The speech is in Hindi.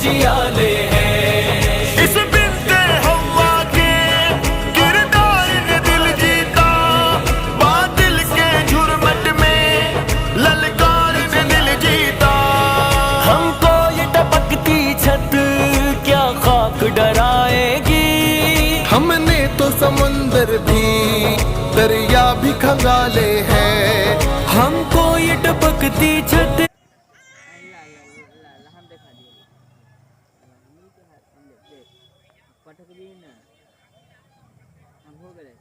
उजियाले हैं। इस बिन्ते हवा के किरदार ने दिल जीता, बातिल के झुरमट में ललकार ने दिल जीता। हमको ये टपकती छत क्या खाक डराएगी, हमने तो समंदर भी दरिया भी खंगाले हैं। हमको ये टपकती छत पटक दी ना, हम हो गए।